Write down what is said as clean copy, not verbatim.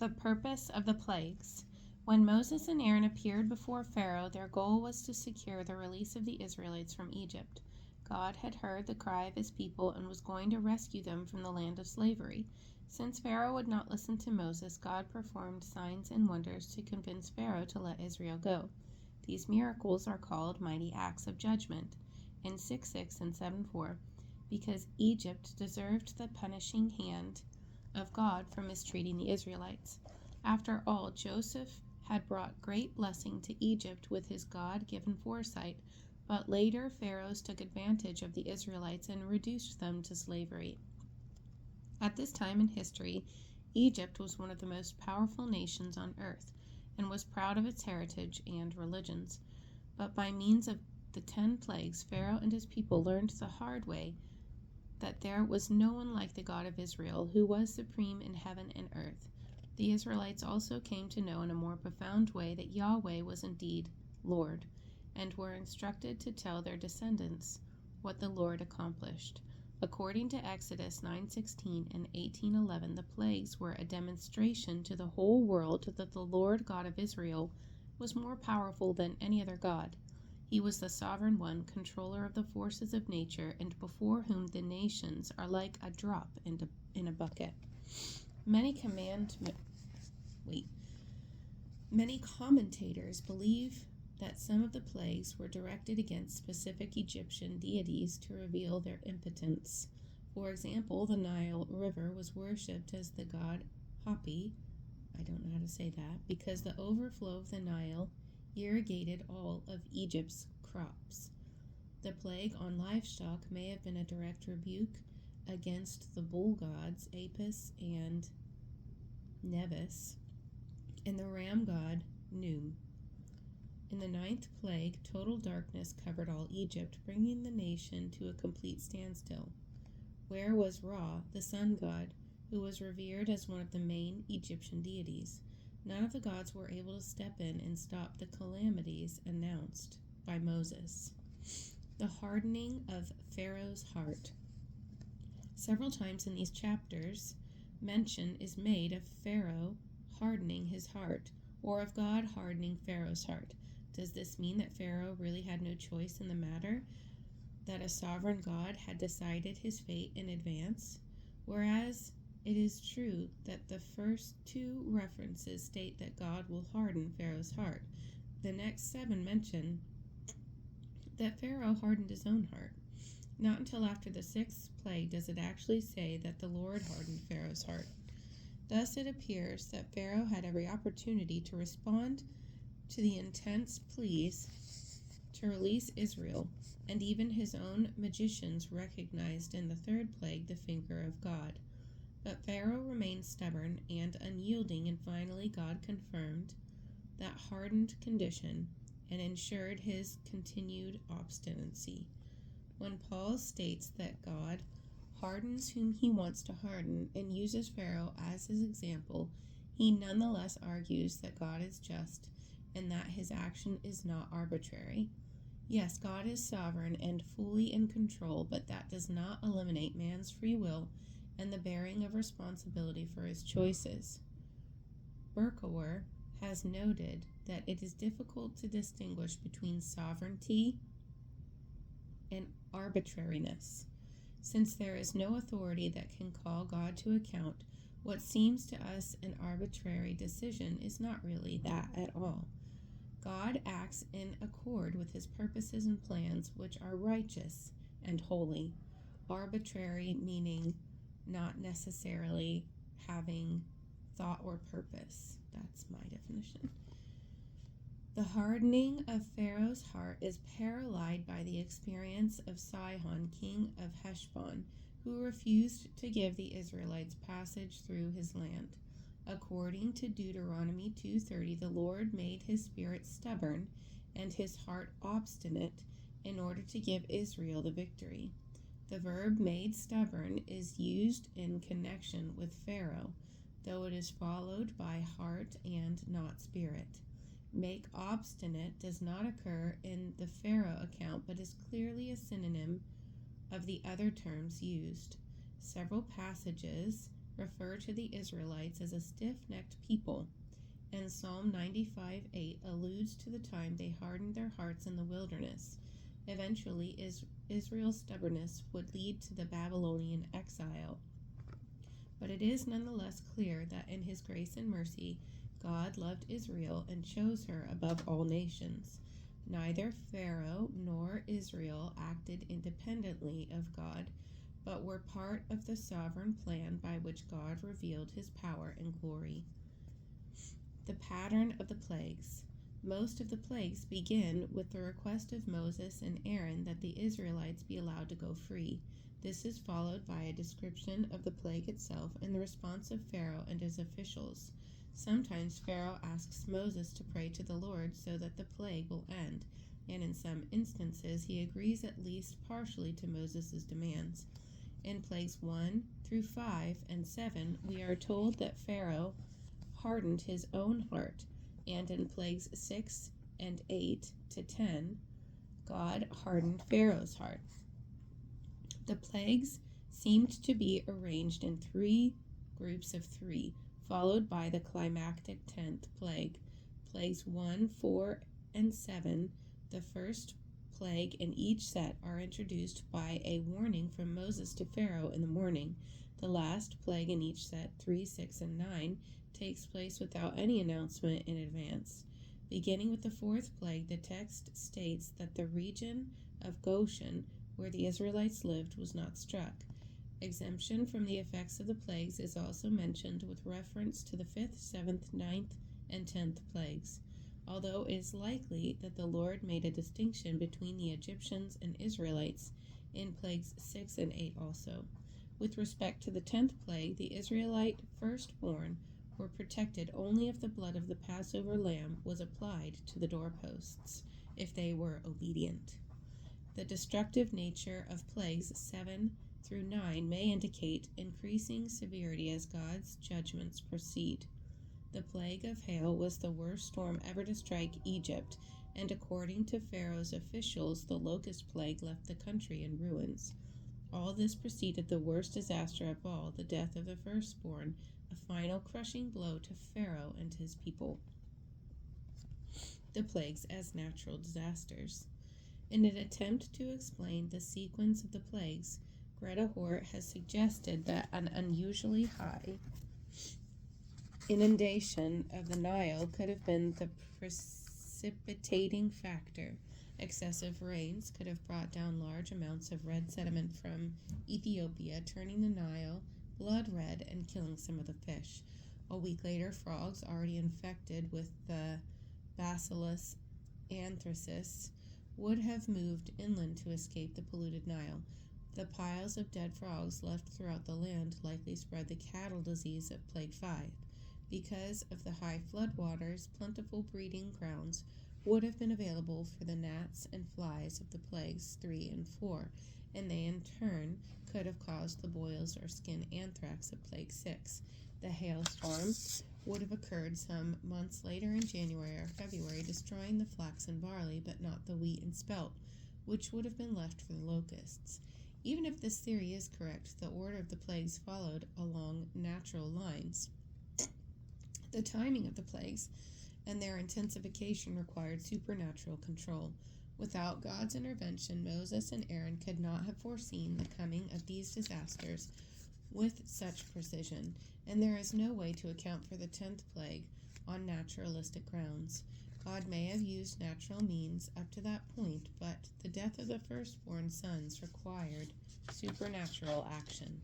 The purpose of the plagues. When Moses and Aaron appeared before Pharaoh, their goal was to secure the release of the Israelites from Egypt. God had heard the cry of his people and was going to rescue them from the land of slavery. Since Pharaoh would not listen to Moses, God performed signs and wonders to convince Pharaoh to let Israel go. These miracles are called mighty acts of judgment in 6:6 and 7:4, because Egypt deserved the punishing hand of God for mistreating the Israelites. After all, Joseph had brought great blessing to Egypt with his God-given foresight, but later pharaohs took advantage of the Israelites and reduced them to slavery. At this time in history, Egypt was one of the most powerful nations on earth and was proud of its heritage and religions. But by means of the 10 plagues, Pharaoh and his people learned the hard way that there was no one like the God of Israel, who was supreme in heaven and earth. The Israelites also came to know in a more profound way that Yahweh was indeed Lord, and were instructed to tell their descendants what the Lord accomplished. According to Exodus 9:16 and 18:11, the plagues were a demonstration to the whole world that the Lord God of Israel was more powerful than any other God. He was the sovereign one, controller of the forces of nature, and before whom the nations are like a drop in a bucket. Many commentators believe that some of the plagues were directed against specific Egyptian deities to reveal their impotence. For example, the Nile River was worshipped as the god Hapi, I don't know how to say that, because the overflow of the Nile irrigated all of Egypt's crops. The plague on livestock may have been a direct rebuke against the bull gods Apis and Nevis, and the ram god Num. In the 9th plague, total darkness covered all Egypt, bringing the nation to a complete standstill. Where was Ra, the sun god, who was revered as one of the main Egyptian deities? None of the gods were able to step in and stop the calamities announced by Moses. The hardening of Pharaoh's heart. Several times in these chapters, mention is made of Pharaoh hardening his heart, or of God hardening Pharaoh's heart. Does this mean that Pharaoh really had no choice in the matter, that a sovereign God had decided his fate in advance? Whereas it is true that the first 2 references state that God will harden Pharaoh's heart, the next 7 mention that Pharaoh hardened his own heart. Not until after the 6th plague does it actually say that the Lord hardened Pharaoh's heart. Thus it appears that Pharaoh had every opportunity to respond to the intense pleas to release Israel, and even his own magicians recognized in the 3rd plague the finger of God. But Pharaoh remained stubborn and unyielding, and finally God confirmed that hardened condition and ensured his continued obstinacy. When Paul states that God hardens whom he wants to harden and uses Pharaoh as his example, he nonetheless argues that God is just and that his action is not arbitrary. Yes, God is sovereign and fully in control, but that does not eliminate man's free will and the bearing of responsibility for his choices. Berkouwer has noted that it is difficult to distinguish between sovereignty and arbitrariness. Since there is no authority that can call God to account, what seems to us an arbitrary decision is not really that at all. God acts in accord with his purposes and plans, which are righteous and holy. Arbitrary meaning not necessarily having thought or purpose. That's my definition. The hardening of Pharaoh's heart is paralleled by the experience of Sihon, king of Heshbon, who refused to give the Israelites passage through his land. According to Deuteronomy 2:30, the Lord made his spirit stubborn and his heart obstinate in order to give Israel the victory. The verb made stubborn is used in connection with Pharaoh, though it is followed by heart and not spirit. Make obstinate does not occur in the Pharaoh account, but is clearly a synonym of the other terms used. Several passages refer to the Israelites as a stiff-necked people, and Psalm 95:8 alludes to the time they hardened their hearts in the wilderness. Eventually, Israel's stubbornness would lead to the Babylonian exile. But it is nonetheless clear that in his grace and mercy, God loved Israel and chose her above all nations. Neither Pharaoh nor Israel acted independently of God, but were part of the sovereign plan by which God revealed his power and glory. The pattern of the plagues. Most of the plagues begin with the request of Moses and Aaron that the Israelites be allowed to go free. This is followed by a description of the plague itself and the response of Pharaoh and his officials. Sometimes Pharaoh asks Moses to pray to the Lord so that the plague will end, and in some instances he agrees at least partially to Moses' demands. In plagues 1 through 5 and 7, we are told that Pharaoh hardened his own heart, and in plagues 6 and 8 to 10, God hardened Pharaoh's heart. The plagues seemed to be arranged in 3 groups of 3, followed by the climactic 10th plague. Plagues 1, 4, and 7, the first plague in each set, are introduced by a warning from Moses to Pharaoh in the morning. The last plague in each set, 3, 6, and 9, takes place without any announcement in advance. Beginning with the 4th plague, the text states that the region of Goshen, where the Israelites lived, was not struck. Exemption from the effects of the plagues is also mentioned with reference to the 5th, 7th, 9th, and 10th plagues, although it is likely that the Lord made a distinction between the Egyptians and Israelites in plagues 6 and 8 also. With respect to the 10th plague, the Israelite firstborn were protected only if the blood of the Passover lamb was applied to the doorposts, if they were obedient. The destructive nature of plagues 7 through 9 may indicate increasing severity as God's judgments proceed. The plague of hail was the worst storm ever to strike Egypt, and according to Pharaoh's officials, the locust plague left the country in ruins. All this preceded the worst disaster of all, the death of the firstborn, a final crushing blow to Pharaoh and his people. The plagues as natural disasters. In an attempt to explain the sequence of the plagues, Greta Hort has suggested that an unusually high inundation of the Nile could have been the precipitating factor. Excessive rains could have brought down large amounts of red sediment from Ethiopia, turning the Nile blood red and killing some of the fish. A week later, frogs already infected with the Bacillus anthracis would have moved inland to escape the polluted Nile. The piles of dead frogs left throughout the land likely spread the cattle disease of Plague 5. Because of the high floodwaters, plentiful breeding grounds would have been available for the gnats and flies of the plagues 3 and 4, and they in turn could have caused the boils or skin anthrax of Plague 6. The hailstorm would have occurred some months later in January or February, destroying the flax and barley, but not the wheat and spelt, which would have been left for the locusts. Even if this theory is correct, the order of the plagues followed along natural lines. The timing of the plagues and their intensification required supernatural control. Without God's intervention, Moses and Aaron could not have foreseen the coming of these disasters with such precision, and there is no way to account for the 10th plague on naturalistic grounds. God may have used natural means up to that point, but the death of the firstborn sons required supernatural action.